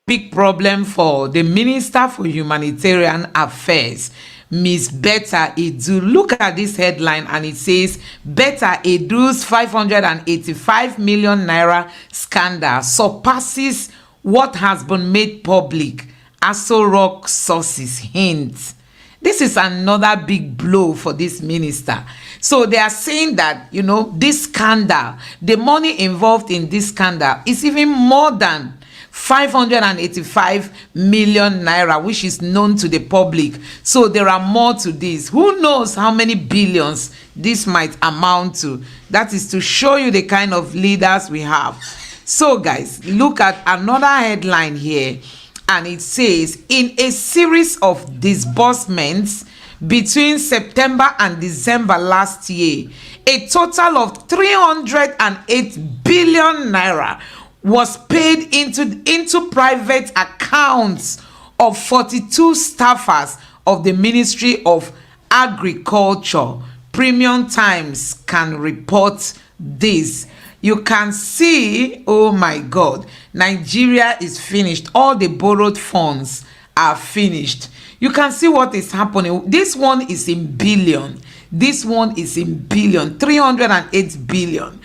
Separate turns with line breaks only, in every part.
big problem for the Minister for Humanitarian Affairs, Miss Betta Edu. Look at this headline and it says, Betta Edu's 585 million naira scandal surpasses what has been made public. Aso Rock sources hint. This is another big blow for this minister. So they are saying that, you know, this scandal, the money involved in this scandal is even more than 585 million naira, which is known to the public. So there are more to this. Who knows how many billions this might amount to? That is to show you the kind of leaders we have. So guys, look at another headline here. And it says, in a series of disbursements between September and December last year, a total of 308 billion naira was paid into private accounts of 42 staffers of the Ministry of Agriculture. Premium Times can report this. You can see, oh my God, Nigeria is finished. All the borrowed funds are finished. You can see what is happening. This one is in billion. This one is in billion. 308 billion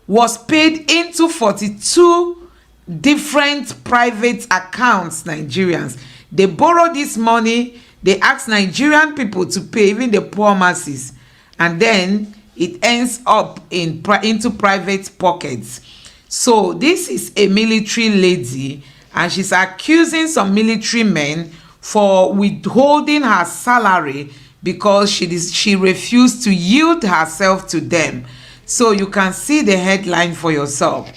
was paid into 42 different private accounts. Nigerians, they borrow this money. They ask Nigerian people to pay, even the poor masses, and then it ends up into private pockets. So this is a military lady, and she's accusing some military men for withholding her salary because she refused to yield herself to them. So you can see the headline for yourself.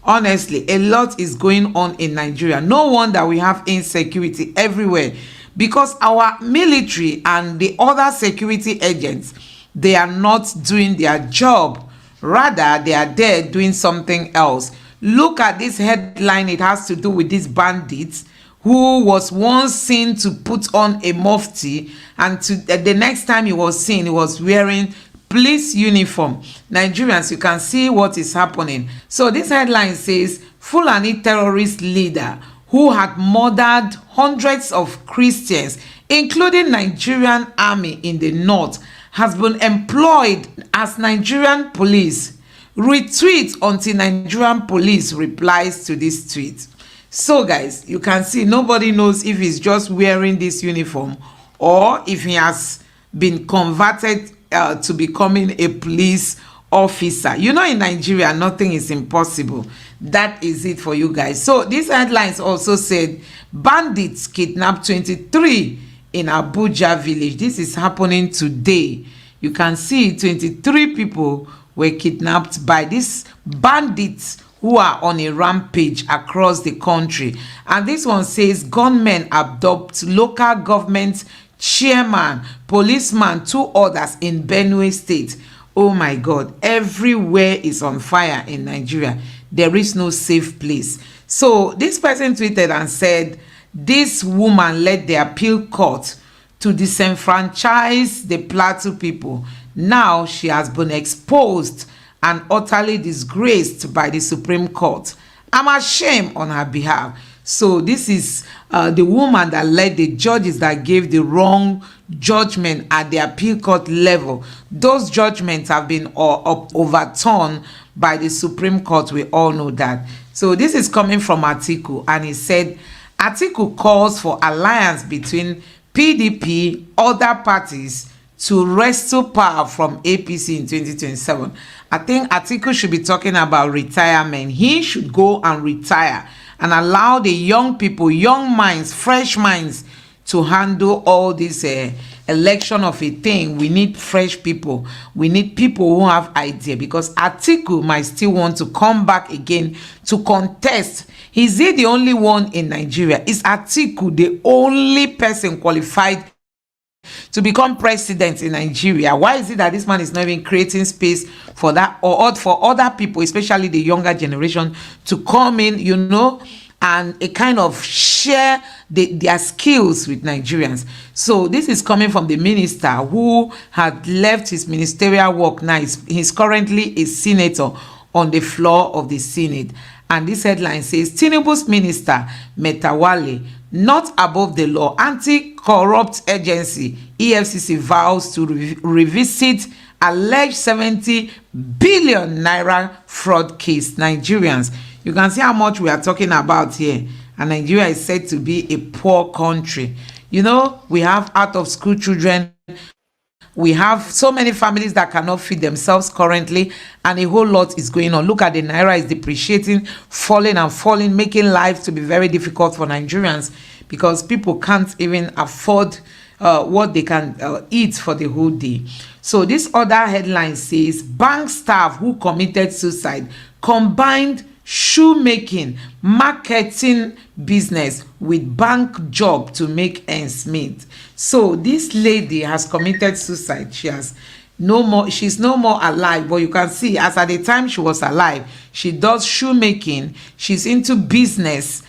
Honestly, a lot is going on in Nigeria. No wonder we have insecurity everywhere, because our military and the other security agents, they are not doing their job. Rather, they are there doing something else. Look at this headline. It has to do with this bandit who was once seen to put on a mufti, and the next time he was seen, he was wearing police uniform. Nigerians, you can see what is happening. So this headline says, Fulani terrorist leader who had murdered hundreds of Christians, including Nigerian army in the north, has been employed as Nigerian police. Retweet until Nigerian police replies to this tweet. So guys, you can see nobody knows if he's just wearing this uniform or if he has been converted to becoming a police officer. You know, in Nigeria, nothing is impossible. That is it for you guys. So these headlines also said, bandits kidnapped 23 in Abuja village. This is happening today. You can see 23 people were kidnapped by these bandits who are on a rampage across the country. And this one says, gunmen abduct local government chairman, policeman, 2 others in Benue State. Oh my God, everywhere is on fire in Nigeria. There is no safe place. So this person tweeted and said, this woman led the appeal court to disenfranchise the Plateau people. Now she has been exposed and utterly disgraced by the Supreme Court. I'm ashamed on her behalf. So this is the woman that led the judges that gave the wrong judgment at the appeal court level. Those judgments have been overturned by the Supreme Court. We all know that. So this is coming from Atiku, and he said, Atiku calls for alliance between PDP, other parties to wrestle power from APC in 2027. I think Atiku should be talking about retirement. He should go and retire and allow the young people, young minds, fresh minds to handle all this election of a thing. We need fresh people. We need people who have idea, because Atiku might still want to come back again to contest. Is he the only one in Nigeria? Is Atiku the only person qualified to become president in Nigeria? Why is it that this man is not even creating space for that, or for other people, especially the younger generation, to come in, you know, and a kind of share their skills with Nigerians? So this is coming from the minister who had left his ministerial work. Now he's currently a senator on the floor of the Senate. And this headline says Tinubu's minister Metawale not above the law. Anti-corrupt agency EFCC vows to revisit alleged 70 billion naira fraud case. Nigerians, you can see how much we are talking about here. And Nigeria is said to be a poor country. You know, we have out of school children, we have so many families that cannot feed themselves currently, and a whole lot is going on. Look at the naira is depreciating, falling and falling, making life to be very difficult for Nigerians because people can't even afford what they can eat for the whole day. So this other headline says bank staff who committed suicide combined shoemaking marketing business with bank job to make ends meet. So this lady has committed suicide. She's no more alive, but you can see as at the time she was alive, she does shoemaking. She's into business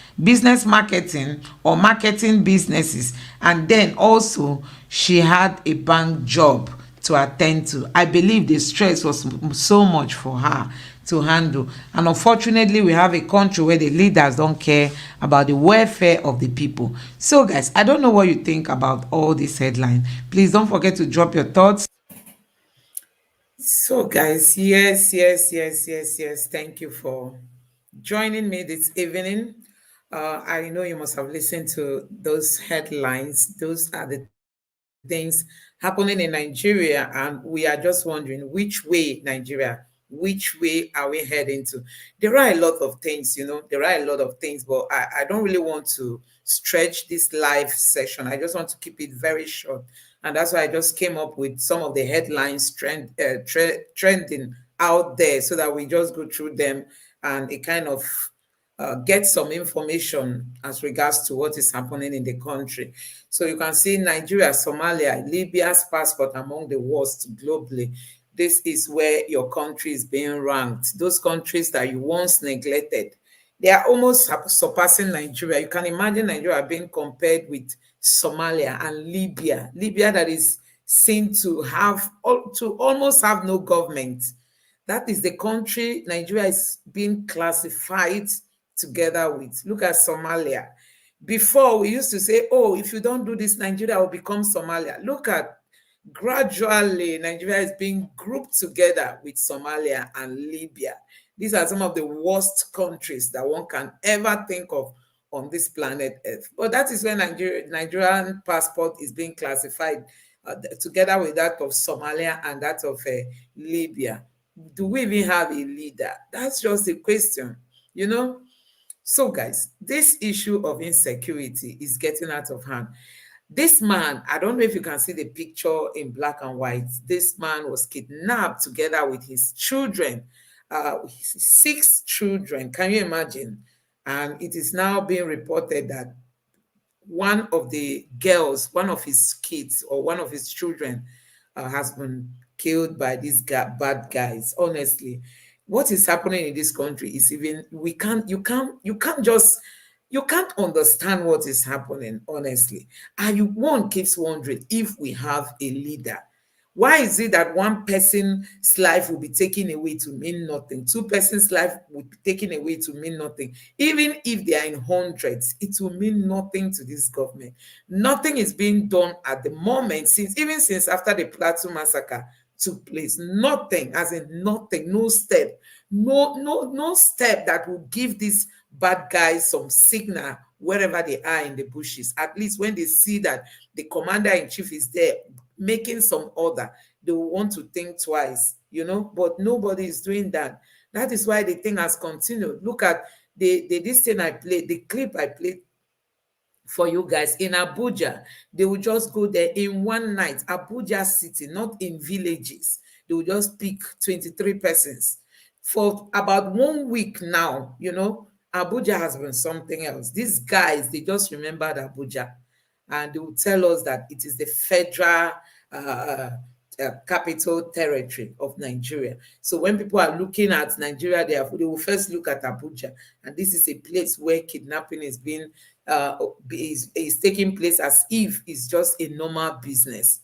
marketing or marketing businesses, and then also she had a bank job to attend to. I believe the stress was so much for her to handle, and unfortunately we have a country where the leaders don't care about the welfare of the people. So guys, I don't know what you think about all this headline. Please don't forget to drop your thoughts. So guys, yes, thank you for joining me this evening. I know you must have listened to those headlines. Those are the things happening in Nigeria, and we are just wondering which way Nigeria, which way are we heading to? There are a lot of things, there are a lot of things, but I don't really want to stretch this live session. I just want to keep it very short. And that's why I just came up with some of the headlines trending out there so that we just go through them and it kind of get some information as regards to what is happening in the country. So you can see Nigeria, Somalia, Libya's passport among the worst globally. This is where your country is being ranked. Those countries that you once neglected, they are almost surpassing Nigeria. You can imagine Nigeria being compared with Somalia and Libya. Libya that is seen to almost have no government. That is the country Nigeria is being classified together with. Look at Somalia. Before we used to say, oh, if you don't do this, Nigeria will become Somalia. Look at gradually Nigeria is being grouped together with Somalia and Libya. These are some of the worst countries that one can ever think of on this planet Earth. But that is where Nigerian passport is being classified together with that of Somalia and that of Libya. Do we even have a leader? That's just a question, So guys, this issue of insecurity is getting out of hand. This man, I don't know if you can see the picture in black and white. This man was kidnapped together with his children, 6 children. Can you imagine? And it is now being reported that one of the girls, one of his kids or one of his children has been killed by these bad guys. Honestly, what is happening in this country is you can't understand what is happening, honestly. And one keeps wondering if we have a leader. Why is it that one person's life will be taken away to mean nothing? 2 persons' life will be taken away to mean nothing. Even if they are in hundreds, it will mean nothing to this government. Nothing is being done at the moment, since after the Plateau massacre took place. Nothing, as in nothing, no step. No step that will give these bad guys some signal wherever they are in the bushes. At least when they see that the commander-in-chief is there making some order, they will want to think twice, but nobody is doing that. That is why the thing has continued. Look at this thing I played, the clip I played for you guys in Abuja. They will just go there in one night. Abuja city, not in villages. They will just pick 23 persons. For about 1 week now, Abuja has been something else. These guys, they just remembered Abuja, and they will tell us that it is the federal capital territory of Nigeria. So when people are looking at Nigeria, they will first look at Abuja, and this is a place where kidnapping is taking place as if it's just a normal business.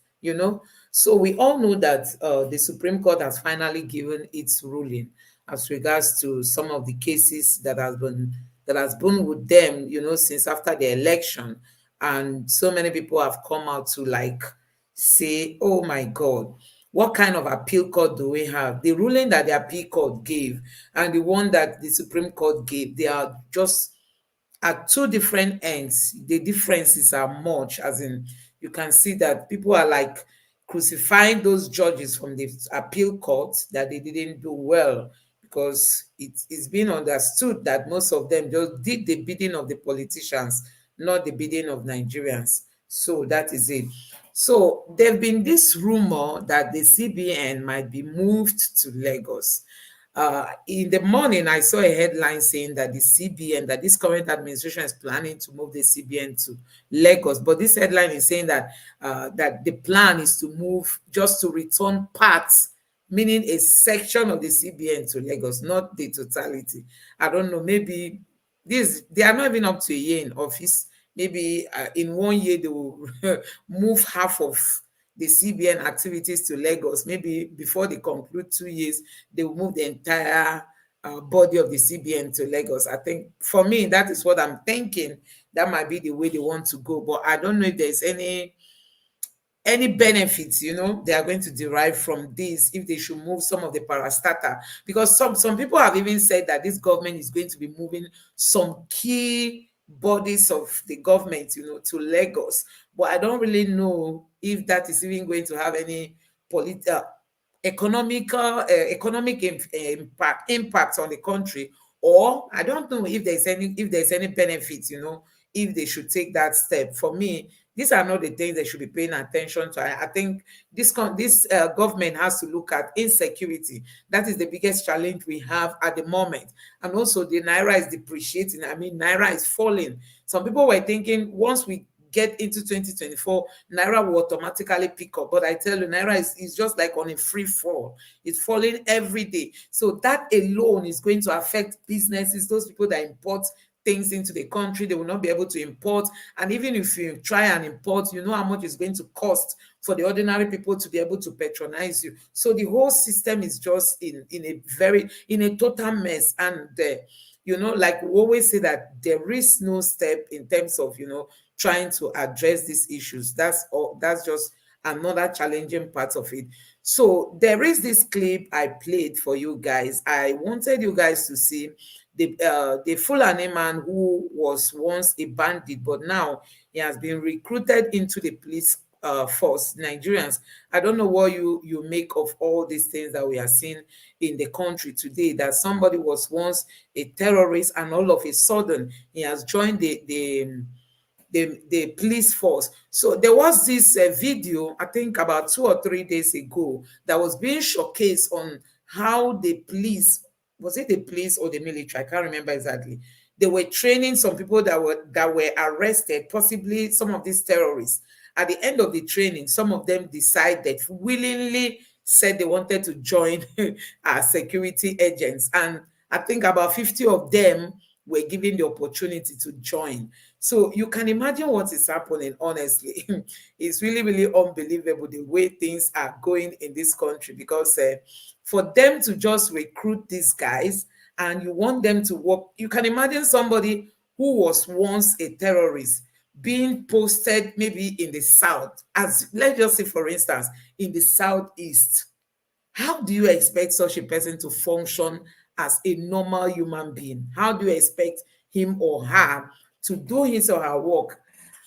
So we all know that the Supreme Court has finally given its ruling as regards to some of the cases that has been with them, since after the election. And so many people have come out to like say, oh my God, what kind of appeal court do we have? The ruling that the appeal court gave and the one that the Supreme Court gave, they are just at two different ends. The differences are much, as in you can see that people are like crucifying those judges from the appeal court that they didn't do well, because it's been understood that most of them just did the bidding of the politicians, not the bidding of Nigerians. So that is it. So there's been this rumor that the CBN might be moved to Lagos. In the morning, I saw a headline saying that the CBN, that this current administration is planning to move the CBN to Lagos. But this headline is saying that that the plan is to move, just to return parts, meaning a section of the CBN to Lagos, not the totality. I don't know, maybe they are not even up to a year in office. Maybe in 1 year they will move half of the CBN activities to Lagos. Maybe before they conclude 2 years, they will move the entire body of the CBN to Lagos. I think for me, that is what I'm thinking. That might be the way they want to go. But I don't know if there's any benefits they are going to derive from this, if they should move some of the parastatal, because some people have even said that this government is going to be moving some key bodies of the government to Lagos. But I don't really know if that is even going to have any political economic impact on the country. Or I don't know if there's any benefit if they should take that step. For me, these are not the things they should be paying attention to. I think this government has to look at insecurity. That is the biggest challenge we have at the moment. And also the naira is depreciating. I mean, naira is falling. Some people were thinking once we get into 2024, naira will automatically pick up. But I tell you, naira is just like on a free fall. It's falling every day. So that alone is going to affect businesses, those people that import things into the country. They will not be able to import. And even if you try and import, you know how much it's going to cost for the ordinary people to be able to patronize you. So the whole system is just in a total mess. And like we always say, that there is no step in terms of trying to address these issues. That's all. That's just another challenging part of it. So there is this clip I played for you guys. I wanted you guys to see the Fulani man who was once a bandit, but now he has been recruited into the police force. Nigerians, I don't know what you make of all these things that we are seeing in the country today, that somebody was once a terrorist and all of a sudden he has joined the police force. So there was this video, I think about 2 or 3 days ago, that was being showcased on how the police, was it the police or the military? I can't remember exactly. They were training some people that were arrested, possibly some of these terrorists. At the end of the training, some of them decided, willingly said they wanted to join our security agents. And I think about 50 of them were given the opportunity to join. So you can imagine what is happening, honestly. It's really, really unbelievable the way things are going in this country, because for them to just recruit these guys and you want them to work, you can imagine somebody who was once a terrorist being posted maybe in the south, as let's just say, for instance, in the southeast. How do you expect such a person to function as a normal human being? How do you expect him or her to do his or her work?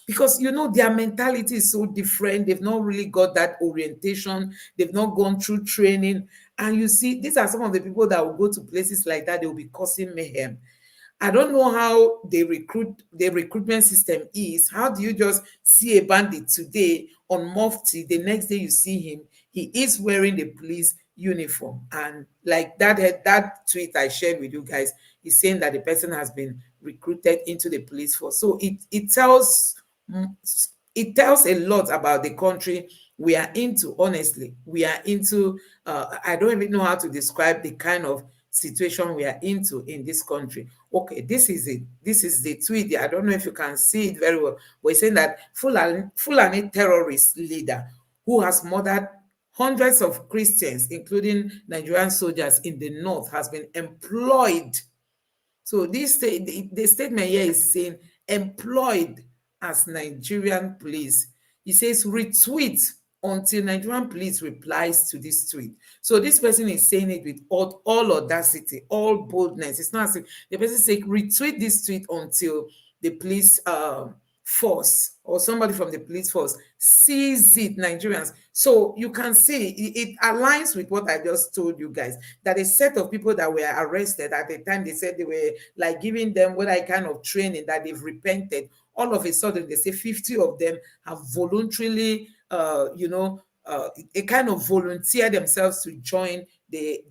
Because their mentality is so different. They've not really got that orientation. They've not gone through training. And you see, these are some of the people that will go to places like that. They will be causing mayhem. I don't know how the recruitment system is. How do you just see a bandit today on Mufti, the next day you see him, he is wearing the police uniform? And like that tweet I shared with you guys is saying that the person has been recruited into the police force. So it tells a lot about the country we are into. Honestly, we are into I don't even know how to describe the kind of situation we are into in this country. Okay, this is it. This is the tweet. I don't know if you can see it very well. We're saying that Fulani terrorist leader who has murdered Hundreds of Christians, including Nigerian soldiers in the north, has been employed. So the statement here is saying employed as Nigerian police. He says retweet until Nigerian police replies to this tweet. So this person is saying it with all audacity, all boldness. It's not as if the person saying retweet this tweet until the police force or somebody from the police force sees it, Nigerians. So you can see it aligns with what I just told you guys, that a set of people that were arrested at the time, they said they were like giving them what I kind of training, that they've repented. All of a sudden, they say 50 of them have voluntarily, a kind of volunteer themselves to join the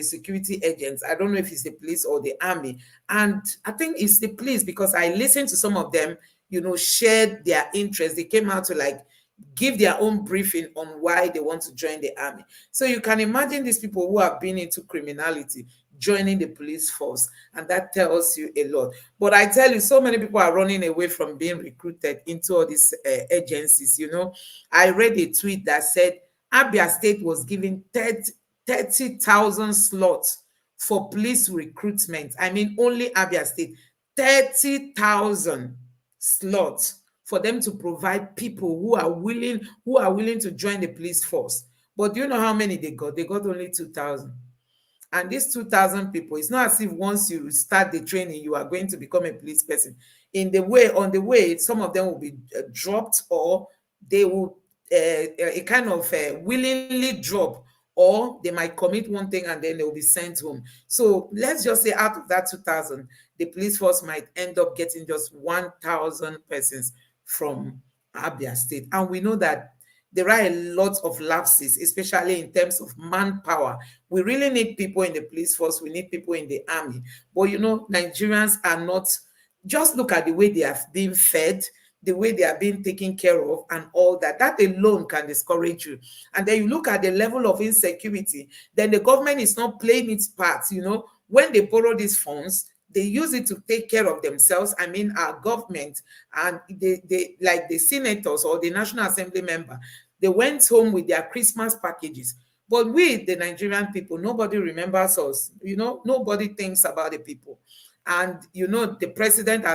security agents. I don't know if it's the police or the army. And I think it's the police, because I listened to some of them, shared their interest. They came out to like give their own briefing on why they want to join the army. So you can imagine these people who have been into criminality joining the police force, and that tells you a lot. But I tell you, so many people are running away from being recruited into all these agencies. I read a tweet that said Abia State was giving 30,000 slots for police recruitment. I mean, only Abia State, 30,000 slots for them to provide people who are willing to join the police force. But do you know how many they got? They got only 2,000. And these 2,000 people, it's not as if once you start the training, you are going to become a police person. On the way, some of them will be dropped, or they will a kind of willingly drop, or they might commit one thing and then they will be sent home. So let's just say out of that 2,000, the police force might end up getting just 1,000 persons from Abia State. And we know that there are a lot of lapses, especially in terms of manpower. We really need people in the police force. We need people in the army. But Nigerians are not, just look at the way they are being fed, the way they are being taken care of, and all that. That alone can discourage you. And then you look at the level of insecurity, then the government is not playing its part. When they borrow these funds, they use it to take care of themselves. I mean, our government, and they like the senators or the National Assembly member, they went home with their Christmas packages. But we, the Nigerian people, nobody remembers us. Nobody thinks about the people. And the president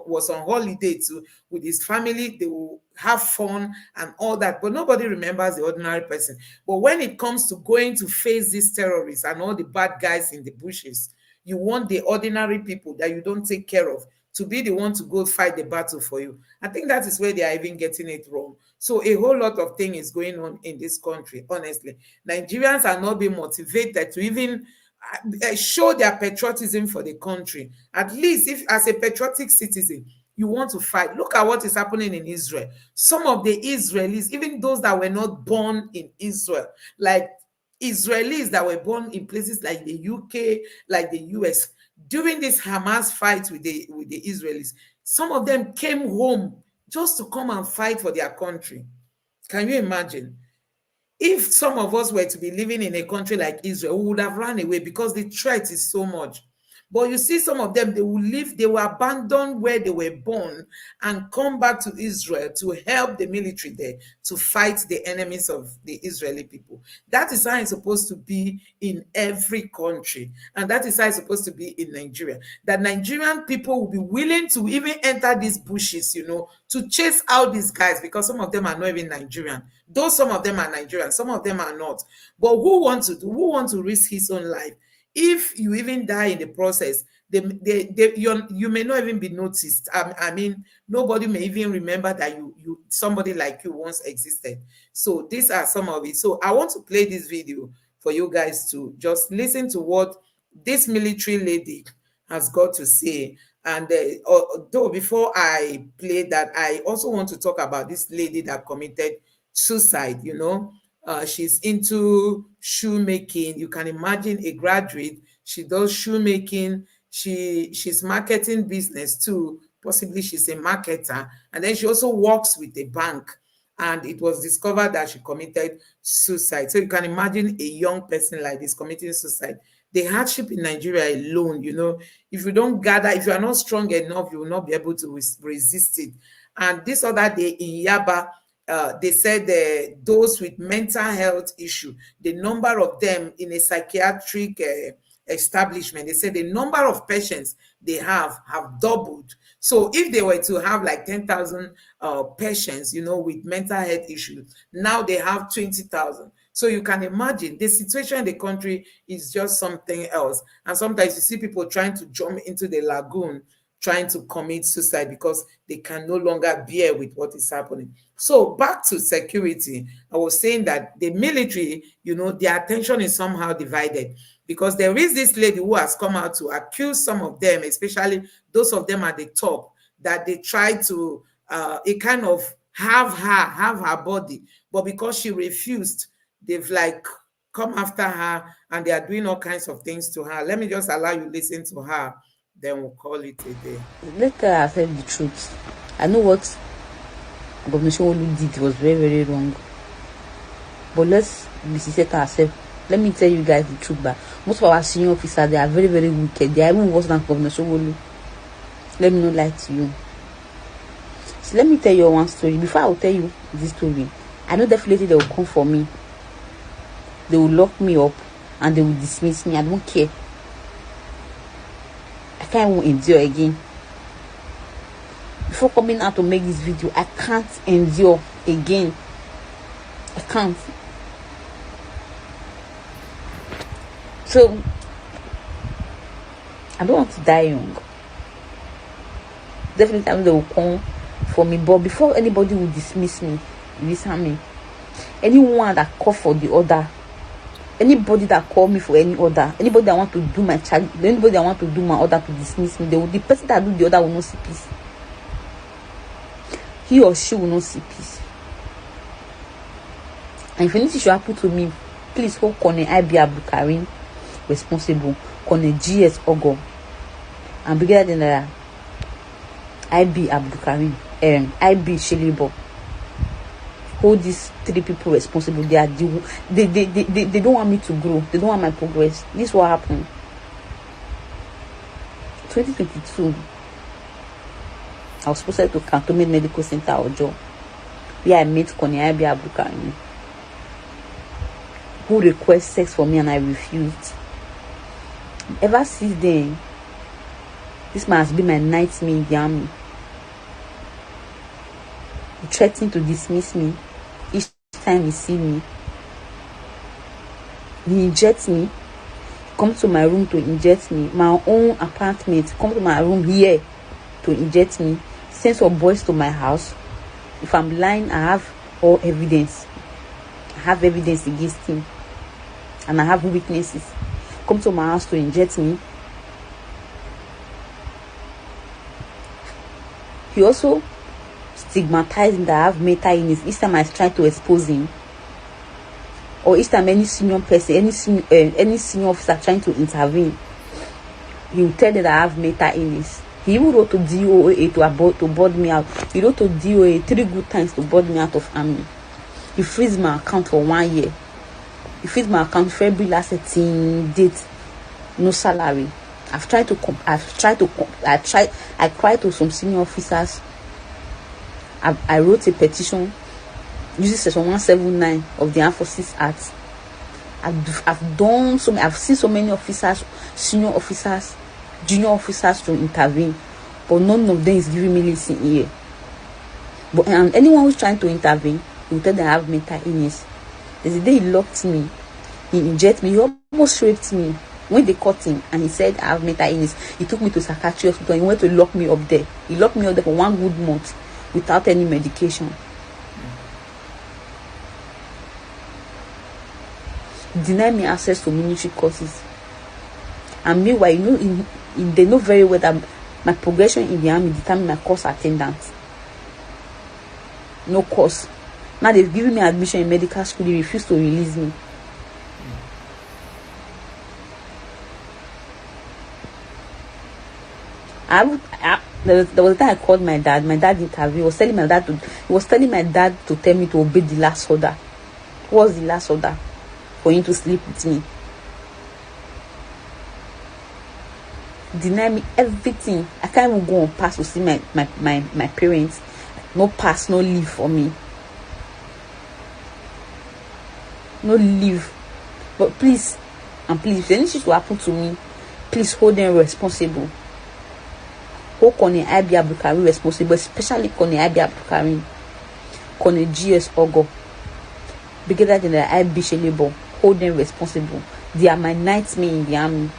was on holiday too with his family. They will have fun and all that, but nobody remembers the ordinary person. But when it comes to going to face these terrorists and all the bad guys in the bushes, you want the ordinary people that you don't take care of to be the one to go fight the battle for you. I think that is where they are even getting it wrong. So a whole lot of things is going on in this country, honestly. Nigerians are not being motivated to even show their patriotism for the country. At least if as a patriotic citizen, you want to fight. Look at what is happening in Israel. Some of the Israelis, even those that were not born in Israel, like Israelis that were born in places like the UK, like the US, during this Hamas fight with the Israelis, some of them came home just to come and fight for their country. Can you imagine? If some of us were to be living in a country like Israel, we would have run away because the threat is so much. But you see, some of them, they will abandon where they were born and come back to Israel to help the military there to fight the enemies of the Israeli people. That is how it's supposed to be in every country. And that is how it's supposed to be in Nigeria. That Nigerian people will be willing to even enter these bushes, to chase out these guys, because some of them are not even Nigerian. Though some of them are Nigerian, some of them are not. But who wants to risk his own life? If you even die in the process, you may not even be noticed. I mean, nobody may even remember that somebody like you once existed. So these are some of it. So I want to play this video for you guys to just listen to what this military lady has got to say. And though before I play that, I also want to talk about this lady that committed suicide. She's into shoemaking. You can imagine a graduate. She does shoemaking. She's marketing business too. Possibly she's a marketer. And then she also works with a bank. And it was discovered that she committed suicide. So you can imagine a young person like this committing suicide. The hardship in Nigeria alone, if you don't gather, if you are not strong enough, you will not be able to resist it. And this other day in Yaba, they said those with mental health issue, the number of them in a psychiatric establishment, they said the number of patients they have doubled. So if they were to have like 10,000 patients, with mental health issues, now they have 20,000. So you can imagine the situation in the country is just something else. And sometimes you see people trying to jump into the lagoon, trying to commit suicide because they can no longer bear with what is happening. So back to security, I was saying that the military, their attention is somehow divided, because there is this lady who has come out to accuse some of them, especially those of them at the top, that they try to it kind of have her body, but because she refused, they've like come after her and they are doing all kinds of things to her. Let me just allow you listen to her, then we'll call it a day.
Let her accept the truth. I know what Governor Sanwo-Olu did was very, very wrong. But let's be sincere to ourselves. Let me tell you guys the truth, but most of our senior officers, they are very, very wicked. They are even worse than Governor Sanwo-Olu. Let me not lie to you. So let me tell you one story. Before I will tell you this story, I know definitely they will come for me. They will lock me up and they will dismiss me. I don't care. I can't even endure again. Before coming out to make this video, I can't endure again. I can't. So I don't want to die young. Definitely they will come for me, but before anybody will dismiss me, listen me. Anyone that call for the order, anybody that call me for any order, anybody that want to do my charge, anybody that want to do my order to dismiss me, the person that do the order will not see peace. He or she will not see peace. And if anything should happen to me, please hold Colonel IB Abdulkarim responsible, Colonel GS Ogo, and Brigadier General IB Abdulkarim, IB Shelibo. Hold these three people responsible. They don't want me to grow. They don't want my progress. This is what happened. 2022. I was supposed to Cantonment Medical Center or job where I met Colonel IB Abdulkarim, who requested sex for me and I refused. Ever since then, this man has been my nightmare in the army. He threatened to dismiss me each time he see me. He injects me, come to my room to inject me. My own apartment, come to my room here to inject me. Send some boys to my house. If I'm lying, I have all evidence. I have evidence against him. And I have witnesses. Come to my house to inject me. He also stigmatized me that I have mental illness each time I try to expose him, or each time any senior person, any senior officer trying to intervene, he will tell them that I have mental illness. He even wrote to DOA to board me out. He wrote to DOA 3 good times to board me out of army. He froze my account for 1 year. He froze my account February last 13 date, no salary. I cried to some senior officers. I wrote a petition using section 179 of the Armed Forces Act. I've seen so many officers, senior officers, junior officers to intervene, but none of them is giving me listen here. But anyone who's trying to intervene, he will tell them I have mental illness. There's a day he locked me, he injected me, he almost raped me. When they caught him and he said I have mental illness, he took me to psychiatry hospital. He went to lock me up there. He locked me up there for 1 good month without any medication. Deny me access to military courses. And meanwhile, they know very well that my progression in the army determined my course attendance. No course. Now they've given me admission in medical school. They refuse to release me. There was a time I called my dad. My dad interviewed. He was telling my dad to tell me to obey the last order. What was the last order? For him to sleep with me. Deny me everything. I can't even go on pass to see my parents. No pass, no leave for me. no leave. But please, and please, if anything to happen to me, please hold them responsible. Hold Kone IB Abdulkarim responsible, especially Kone IB Abdulkarim, Kone GS Ogo, Brigadier General IB Shelebo. Hold them responsible. They are my nightmare in the army.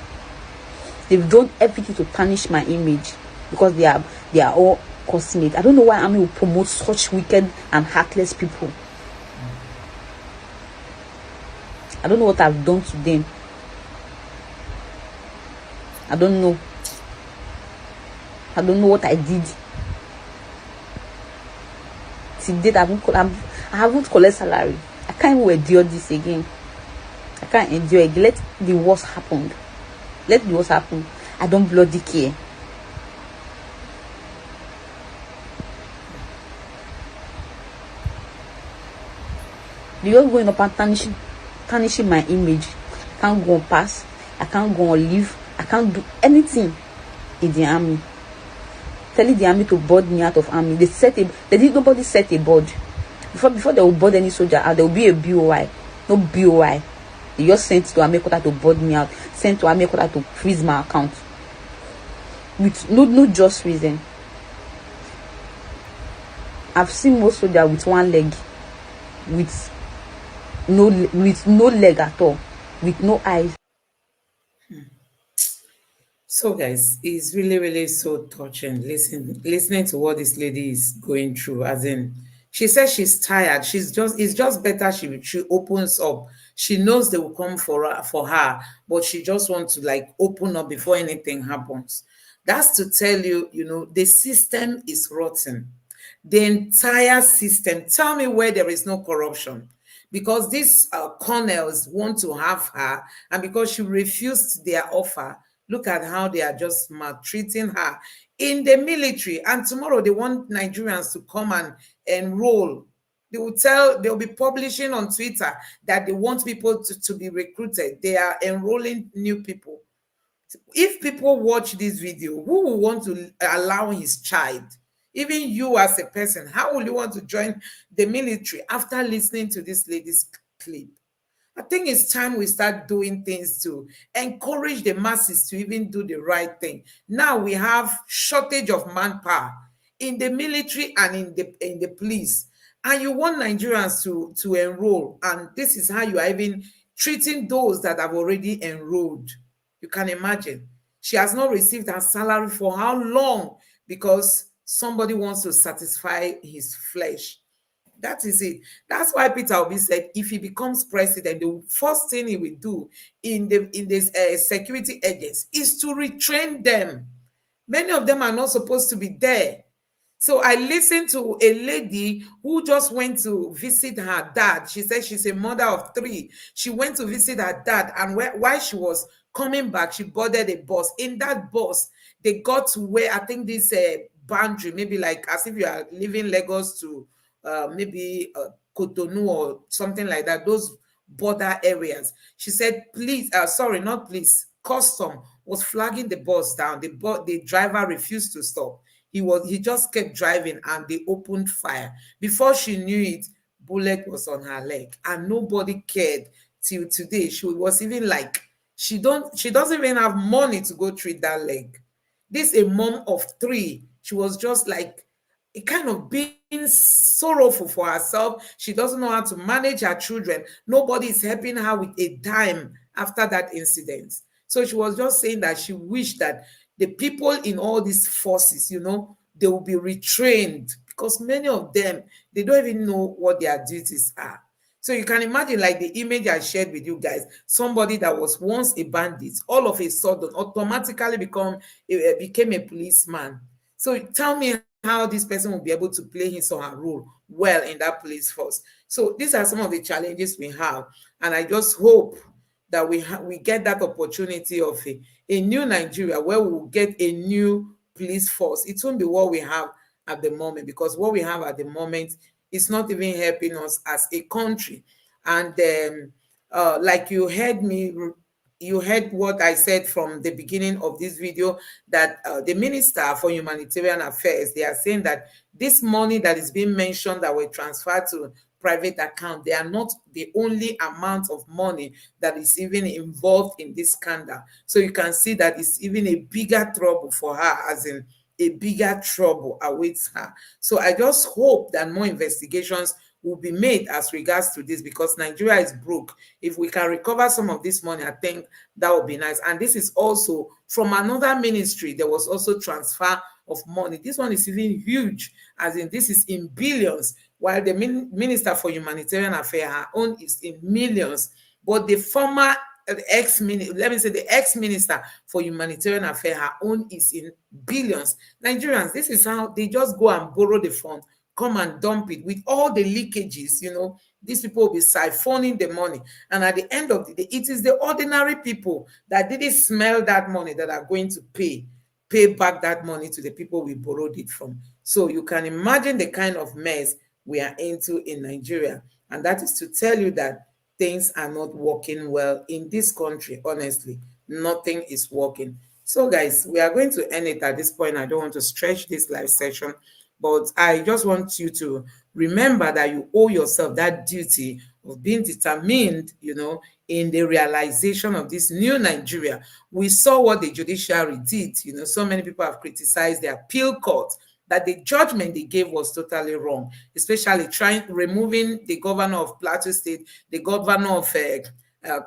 They've done everything to tarnish my image because they are all consummate. I don't know why army will promote such wicked and heartless people. I don't know what I've done to them. I don't know. I don't know what I did. Till date, I haven't collected salary. I can't even endure this again. I can't endure it. Let the worst happen. Let the worst happen. I don't bloody care. You're going up and tarnishing my image. I can't go on pass. I can't go on leave. I can't do anything in the army. Telling the army to board me out of army. Nobody set a board. Before they will board any soldier out, there will be a BOI. No BOI. They just sent to army quarter to board me out. Sent to army quarter to freeze my account. With no just reason. I've seen most soldiers with one leg. With no leg at all. With no eyes.
So, guys, it's really, really so touching listening to what this lady is going through. As in, she says she's tired. It's just better she opens up. She knows they will come for her, but she just wants to like open up before anything happens. That's to tell you, the system is rotten. The entire system. Tell me where there is no corruption. Because these colonels want to have her, and because she refused their offer, look at how they are just maltreating her in the military. And tomorrow they want Nigerians to come and enroll. They'll be publishing on Twitter that they want people to be recruited. They are enrolling new people. If people watch this video, who will want to allow his child? Even you as a person, how will you want to join the military after listening to this lady's clip? I think it's time we start doing things to encourage the masses to even do the right thing. Now we have shortage of manpower in the military and in the police, and you want Nigerians to enroll, and this is how you are even treating those that have already enrolled. You can imagine. She has not received her salary for how long? Because somebody wants to satisfy his flesh. That is it. That's why Peter Obi said if he becomes president, the first thing he will do in this security agents is to retrain them. Many of them are not supposed to be there. So I listened to a lady who just went to visit her dad. She said she's a mother of 3. She went to visit her dad, and while she was coming back, she boarded a bus. In that bus, they got to where I think this boundary, maybe like as if you are leaving Lagos to maybe Cotonou or something like that, those border areas. She said, please, sorry, not please, custom was flagging the bus down. The driver refused to stop. He just kept driving, and they opened fire. Before she knew it, bullet was on her leg, and nobody cared till today. She was even like, she doesn't even have money to go treat that leg. This a mom of 3. She was just like, it kind of being sorrowful for herself. She doesn't know how to manage her children. Nobody is helping her with a dime after that incident. So she was just saying that she wished that the people in all these forces, they will be retrained, because many of them, they don't even know what their duties are. So you can imagine, like the image I shared with you guys, somebody that was once a bandit, all of a sudden automatically became a policeman. So tell me how this person will be able to play his or her role well in that police force. So these are some of the challenges we have, and I just hope that we get that opportunity of a new Nigeria where we will get a new police force. It won't be what we have at the moment, because what we have at the moment is not even helping us as a country. And like you heard what I said from the beginning of this video, that the Minister for Humanitarian Affairs, they are saying that this money that is being mentioned that were transferred private account. They are not the only amount of money that is even involved in this scandal. So you can see that it's even a bigger trouble for her, as in a bigger trouble awaits her. So I just hope that more investigations will be made as regards to this, because Nigeria is broke. If we can recover some of this money, I think that would be nice. And this is also from another ministry. There was also transfer of money. This one is even huge, as in this is in billions, while the Minister for Humanitarian Affairs, her own is in millions. But the former the ex-minister for Humanitarian Affairs, her own is in billions. Nigerians, this is how they just go and borrow the fund, come and dump it with all the leakages. These people will be siphoning the money, and at the end of the day, it is the ordinary people that didn't smell that money that are going to pay back that money to the people we borrowed it from. So you can imagine the kind of mess we are into in Nigeria, and that is to tell you that things are not working well in this country. Honestly, nothing is working. So guys, we are going to end it at this point. I don't want to stretch this live session, but I just want you to remember that you owe yourself that duty of being determined, in the realization of this new Nigeria. We saw what the judiciary did. So many people have criticized the appeal court, that the judgment they gave was totally wrong, especially removing the governor of Plateau State, the governor of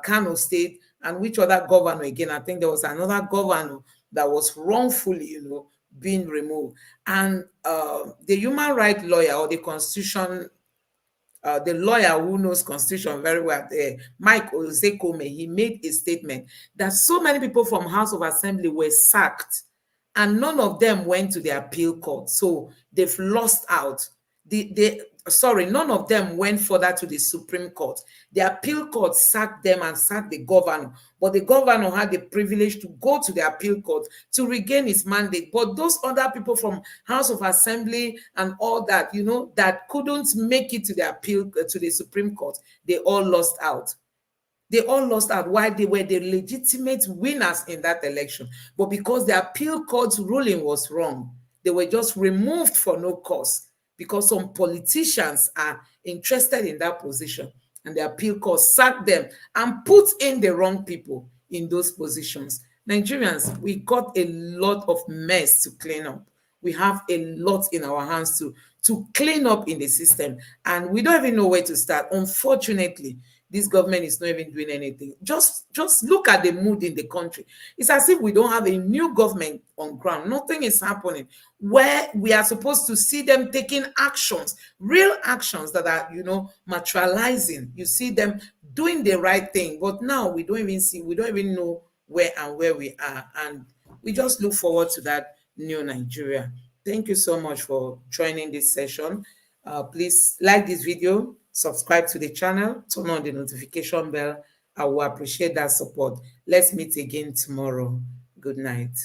Kano State, and which other governor again? I think there was another governor that was wrongfully, being removed. And the human rights lawyer, or the constitution, the lawyer who knows constitution very well, Mike Ozekome, he made a statement that so many people from House of Assembly were sacked, and none of them went to the appeal court. So they've lost out. None of them went further to the Supreme Court. The appeal court sacked them and sacked the governor, but the governor had the privilege to go to the appeal court to regain his mandate. But those other people from House of Assembly and all that, that couldn't make it to the appeal to the Supreme Court, they all lost out. They all lost out while they were the legitimate winners in that election. But because the appeal court's ruling was wrong, they were just removed for no cause, because some politicians are interested in that position, and the appeal court sacked them and put in the wrong people in those positions. Nigerians, we got a lot of mess to clean up. We have a lot in our hands to clean up in the system, and we don't even know where to start. Unfortunately, this government is not even doing anything. Just look at the mood in the country. It's as if we don't have a new government on ground. Nothing is happening where we are supposed to see them taking actions, real actions that are, materializing. You see them doing the right thing, but now we don't even know where we are. And we just look forward to that new Nigeria. Thank you so much for joining this session. Please like this video, subscribe to the channel, turn on the notification bell. I will appreciate that support. Let's meet again tomorrow. Good night.